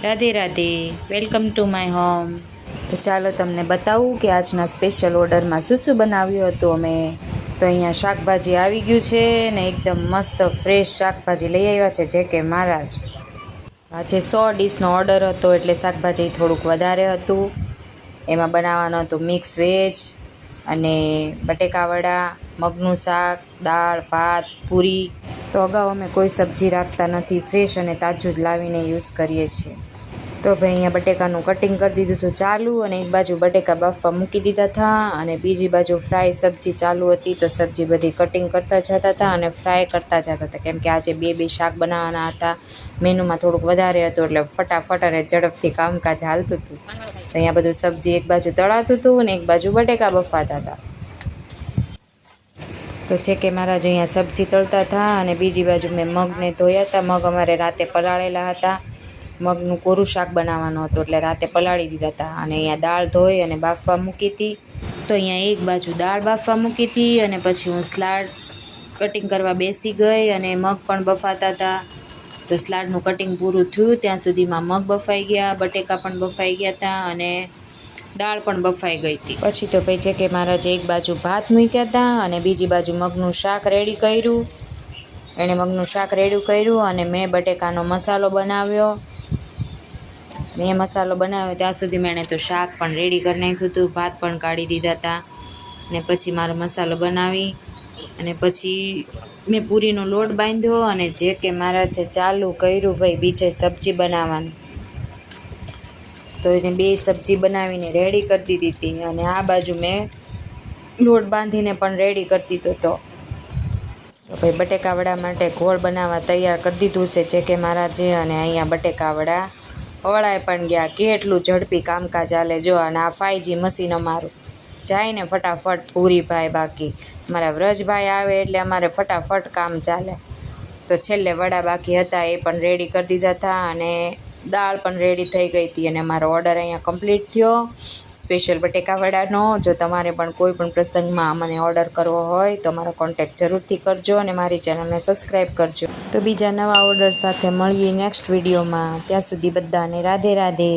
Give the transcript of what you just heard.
Radhe Radhe, welcome to my home. તો ચાલો તમને બતાવું કે આજના સ્પેશિયલ ઓર્ડરમાં શું બનાવ્યું હતું અમે. તો અહીંયા શાકભાજી આવી ગયું છે ને એકદમ મસ્ત ફ્રેશ શાકભાજી લઈ આવ્યા છે જે કે મહારાજ. આજે 100 ડીશનો ઓર્ડર હતો એટલે શાકભાજી થોડુંક વધારે હતું. એમાં બનાવવાનું હતું મિક્સ વેજ અને બટેકાવડા, મગનું શાક, દાળ, ભાત, પૂરી. તો અગાઉ અમે કોઈ સબ્જી રાખતા નથી, ફ્રેશ અને તાજું જ લાવીને યુઝ કરીએ છીએ. તો ભાઈ અહીંયા બટેકાનું કટિંગ કરી દીધું હતું ચાલુ, અને એક બાજુ બટેકા બાફવા મૂકી દીધા હતા અને બીજી બાજુ ફ્રાય સબ્જી ચાલુ હતી. તો સબ્જી બધી કટિંગ કરતા જતા હતા અને ફ્રાય કરતા જતા હતા, કેમ કે આજે બે શાક બનાવવાના હતા. મેનુમાં થોડુંક વધારે હતું એટલે ફટાફટ અને ઝડપથી કામકાજ હાલતું હતું. તો અહીંયા બધું સબ્જી એક બાજુ તળાતું હતું અને એક બાજુ બટેકા બફાતા હતા. તો છે કે મારા જ અહીંયા સબ્જી તળતા હતા અને બીજી બાજુ મેં મગને ધોયા હતા. મગ અમારે રાતે પલાળેલા હતા. મગનું કોરું શાક બનાવવાનું હતું એટલે રાતે પલાળી દીધા હતા. અને અહીંયા દાળ ધોઈ અને બાફવા મૂકી હતી. તો અહીંયા એક બાજુ દાળ બાફવા મૂકી હતી અને પછી હું સલાડ કટિંગ કરવા બેસી ગઈ અને મગ પણ બફાતા હતા. તો સલાડનું કટિંગ પૂરું થયું ત્યાં સુધીમાં મગ બફાઈ ગયા, બટેકા પણ બફાઈ ગયા હતા અને દાળ પણ બફાઈ ગઈ હતી. પછી તો ભાઈ છે કે મારા જે એક બાજુ ભાત મૂક્યા હતા અને બીજી બાજુ મગનું શાક રેડી કર્યું. એણે મગનું શાક રેડી કર્યું અને મેં બટેકાનો મસાલો બનાવ્યો. મેં મસાલો બનાવ્યો ત્યાં સુધી મેં તો શાક પણ રેડી કરી નાખ્યું હતું, ભાત પણ કાઢી દીધા હતા. ને પછી મારો મસાલો બનાવી અને પછી મેં પૂરીનો લોટ બાંધ્યો અને જે કે મારા છે ચાલુ કર્યું ભાઈ બીજે સબ્જી બનાવવાનું. તો એને 2 સબ્જી બનાવીને રેડી કરી દીધી હતી અને આ બાજુ મેં લોટ બાંધીને પણ રેડી કરી દીધો હતો. તો ભાઈ બટેકાવડા માટે ગોળ બનાવવા તૈયાર કરી દીધું છે જે કે મારા જે. અને અહીંયા બટેકાવડા વળાઈ પણ ગયા. કેટલું ઝડપી કામકાજ ચાલે જો. અને આ 5G મશીન અમારું જાય ને ફટાફટ પૂરી ભાઈ. બાકી મારા વ્રજભાઈ આવે એટલે અમારે ફટાફટ કામ ચાલે. તો છેલ્લે વડા બાકી હતા એ પણ રેડી કરી દીધા હતા અને દાળ પણ રેડી થઈ ગઈ હતી. અને મારો ઓર્ડર અહીંયા કમ્પ્લીટ થયો સ્પેશિયલ બટેકાવડાનો. જો તમારે પણ કોઈ પણ પ્રસંગમાં મને ઓર્ડર કરવો હોય તો મારો કોન્ટેક્ટ જરૂરથી કરજો અને મારી ચેનલને સબસ્ક્રાઈબ કરજો. તો બીજા નવા ઓર્ડર સાથે મળીએ નેક્સ્ટ વિડીયોમાં. ત્યાં સુધી બધાને રાધે રાધે.